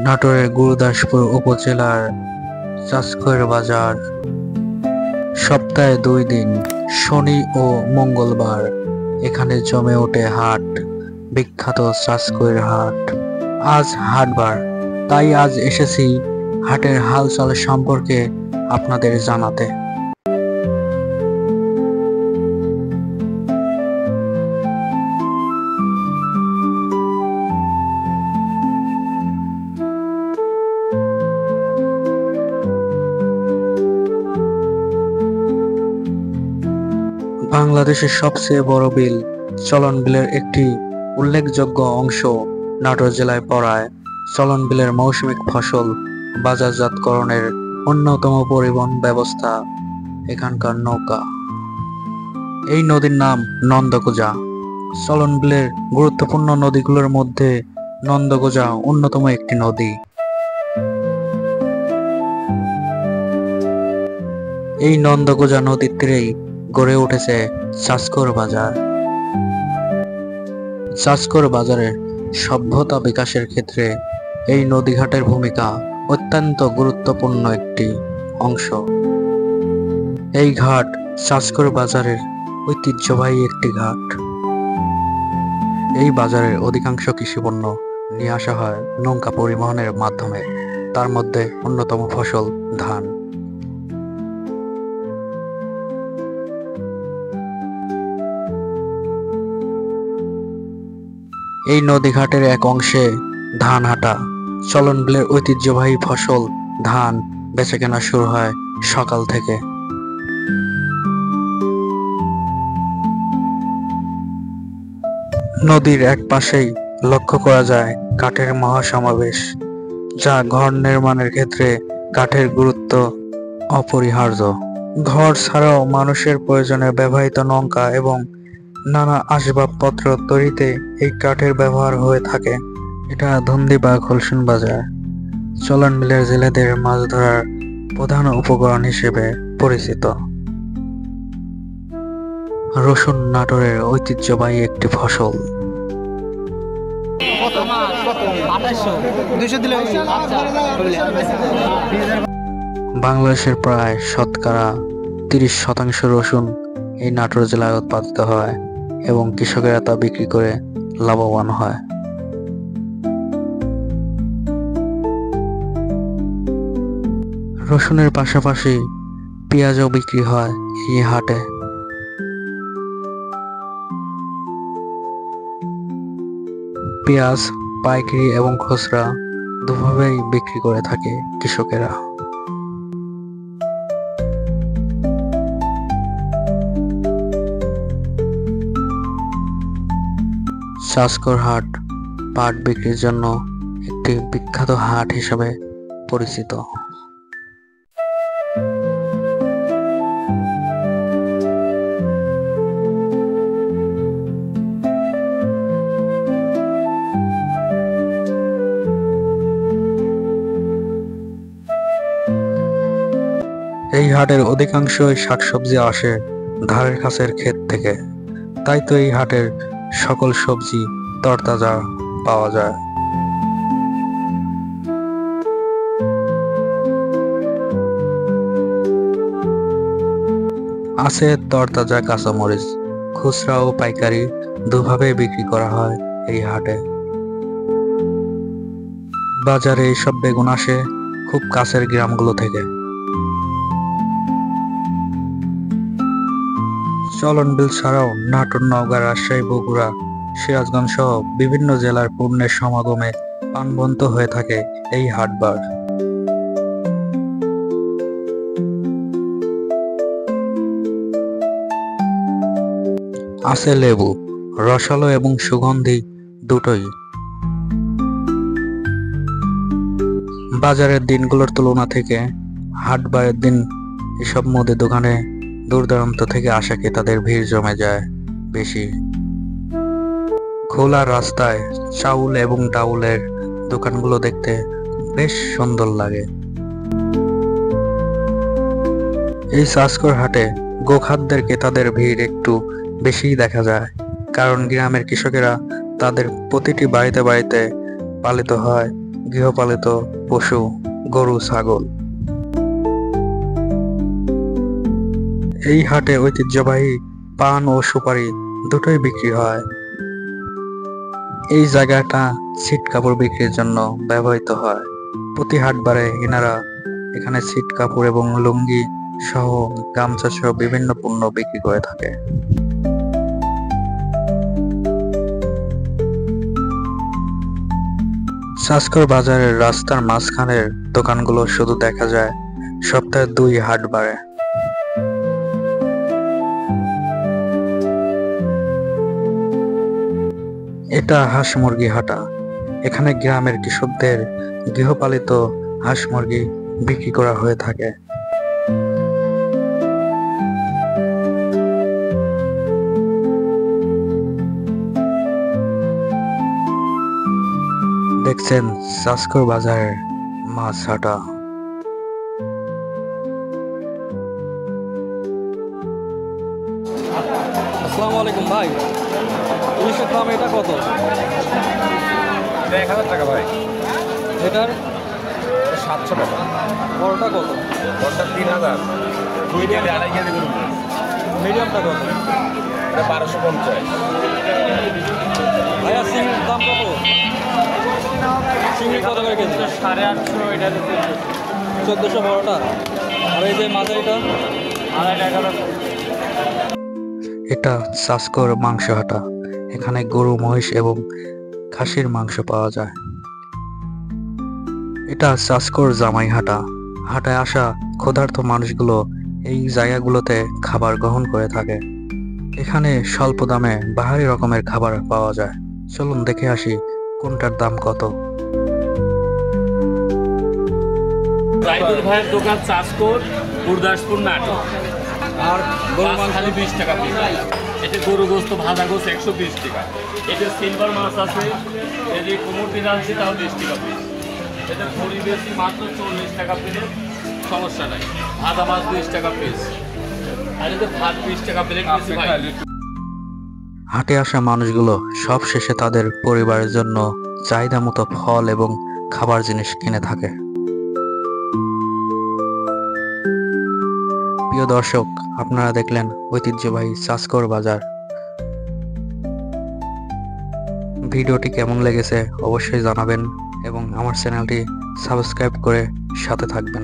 নাটোরের গুরুদাসপুর উপজেলার চাষকৈর বাজার। সপ্তাহে 2 দিন, শনি ও মঙ্গলবার এখানে জমে ওঠে হাট, বিখ্যাত চাষকৈর হাট। আজ হাটবার, তাই আজ এসেছি হাটের হালচাল সম্পর্কে আপনাদের জানাতে। বাংলাদেশের সবচেয়ে বড় বিল চলন বিলের একটি উল্লেখযোগ্য অংশ নাটোর জেলায় পড়ায় চলন বিলের মৌসুমিক ফসল বাজারজাতকরণের অন্যতম পরিবহন ব্যবস্থা এখানকার নৌকা। এই নদীর নাম নন্দকুজা। চলন বিলের গুরুত্বপূর্ণ নদীগুলোর মধ্যে নন্দকুজা অন্যতম একটি নদী। এই নন্দকুজা নদীর তীরেই গড়ে উঠেছে চাষকৈর বাজার। চাষকৈর বাজারের সভ্যতা বিকাশের ক্ষেত্রে এই নদীঘাটের ভূমিকা অত্যন্ত গুরুত্বপূর্ণ একটি অংশ। এই ঘাট চাষকৈর বাজারের ঐতিহ্যবাহী একটি ঘাট। এই বাজারের অধিকাংশ কৃষিপণ্য নিয়ে আসা হয় নৌকা পরিবহনের মাধ্যমে, তার মধ্যে অন্যতম ফসল ধান। এই নদীঘাটের এক অংশে ধান হাটা। চলন বিলের ঐতিহ্যবাহী ফসল ধান বেচাকেনা শুরু হয় সকাল থেকে। নদীর এক পাশেই লক্ষ্য করা যায় কাঠের মহাসমাবেশ, যা ঘর নির্মাণের ক্ষেত্রে কাঠের গুরুত্ব অপরিহার্য। ঘর ছাড়াও মানুষের প্রয়োজনে ব্যবহৃত নৌকা এবং নানা আসবাবপত্র তৈরিতে এই কাঠের ব্যবহার হয়ে থাকে। এটা ধুন্দী বা খুলশন বাজার চলন বিলের জেলেদের মাছ ধরার প্রধান উপকরণ হিসেবে পরিচিত। রসুন নাটোরের ঐতিহ্যবাহী একটি ফসল। বাংলাদেশের প্রায় শতকরা 30% রসুন এই নাটোর জেলায় উৎপাদিত হয় এবং কৃষকেরা তা বিক্রি করে লাভবান হয়। রসুনের পাশাপাশি পেঁয়াজও বিক্রি হয় এই হাটে। পেঁয়াজ পাইকারি এবং খুচরা দুভাবেই বিক্রি করে থাকে কৃষকেরা। চাষকৈর হাট পাট বিক্রির জন্য একটি বিখ্যাত হাট হিসেবে পরিচিত। এই হাটের অধিকাংশই শাকসবজি আসে ধারের কাছের ক্ষেত থেকে, তাই তো এই হাটের সকল সবজি তরতাজা পাওয়া যায়। আছে তরতাজা কাঁচামরিচ, খুচরা ও পাইকারি দুভাবে বিক্রি করা হয় এই হাটে। বাজারে এইসব বেগুন আসে খুব কাছের গ্রামগুলো থেকে। চলন বিল ছাড়াও নাটোর, নওগাঁ, রাজশাহী, বগুড়া, সিরাজগঞ্জ সহ বিভিন্ন জেলার পণ্যের সমাগমে প্রাণবন্ত হয়ে থাকে এই হাটবার। আছে লেবু, রসালো এবং সুগন্ধি দুটোই। বাজারের দিনগুলোর তুলনা থেকে হাটবারের দিন এসব মুদি দোকানে দূর দূরান্ত থেকে আসা ক্রেতাদের ভিড় জমে যায় বেশি। খোলা রাস্তায় চাউল এবং ডাউলের দোকানগুলো দেখতে বেশ সুন্দর লাগে। এই চাষকৈর হাটে গোখাদ্যের ক্রেতাদের ভিড় একটু বেশিই দেখা যায়, কারণ গ্রামের কৃষকেরা তাদের প্রতিটি বাড়িতে বাড়িতে পালিত হয় গৃহপালিত পশু, গরু, ছাগল। এই হাটে ঐতিহ্যবাহী পান ও সুপারি দুটোই বিক্রি হয়। এই জায়গাটা ছিট কাপড় বিক্রির জন্য ব্যবহৃত হয়। প্রতি হাটবারে এনারা এখানে ছিট কাপড় এবং লুঙ্গি সহ গামছা সহ বিভিন্ন পণ্য বিক্রি করে থাকে। সাসকর বাজারের রাস্তার মাঝখানের দোকানগুলো শুধু দেখা যায় সপ্তাহে 2 হাটবারে। এটা হাঁস মুরগি হাটা। এখানে গ্রামের কৃষকদের গৃহপালিত হাঁস মুরগি বিক্রি করা হয়ে থাকে। দেখছেন সাসকর বাজারের মাছ হাটা। আসসালামু আলাইকুম ভাই, ইলিশের দাম এটা কত? 1000 টাকা ভাই। এটার 700 টাকা। বড়টা কত? বড়টা 3000। 2 কেজি 2.5 কেজি করুন। মিডিয়ামটা কত? এটা 1250। ভাইয়া চিংড়ির দাম কত? চিংড়ি কত করে কেজি? 850। এটা 1400 বড়টা। আর এই যে মাঝারিটা 2.5 টাকা। এটা সাসকর মাংস হাটা। এখানে গরু, মহিষ এবং খাসির মাংস পাওয়া যায়। এটা সাসকর জামাই হাটা। হাটায় আসা ক্ষুধার্ত মানুষগুলো এই জায়গাগুলোতে খাবার গ্রহণ করে থাকে। এখানে স্বল্প দামে বাহারি রকমের খাবার পাওয়া যায়। চলুন দেখে আসি কোনটার দাম কত। রাইতুল ভাইয়ের দোকান সাসকর, গুরদাসপুর, নাটক। আর গরু মাংস খালি 20 টাকা পিস। এতে গরু গোস্ত, ভাজা গোস্ত 120 টাকা। এতে সিলভার মাছ আছে, এই যে কোমর পিস আছে তাও 20 টাকা পিস। এতে খড়ি বেশি মাত্র 40 টাকা প্লেট, সমস্যা নাই। ভাজা মাছ 20 টাকা পিস। আর এতে ভাত 20 টাকা প্লেট বেশি ভাই। হাটে আসা মানুষগুলো সব শেষে তাদের পরিবারের জন্য চাহিদা মতো ফল এবং খাবার জিনিস কিনে থাকে। প্রিয় দর্শক, আপনারা দেখলেন ঐতিহ্যবাহী সাসকর বাজার। ভিডিওটি কেমন লেগেছে অবশ্যই জানাবেন এবং আমার চ্যানেলটি সাবস্ক্রাইব করে সাথে থাকবেন।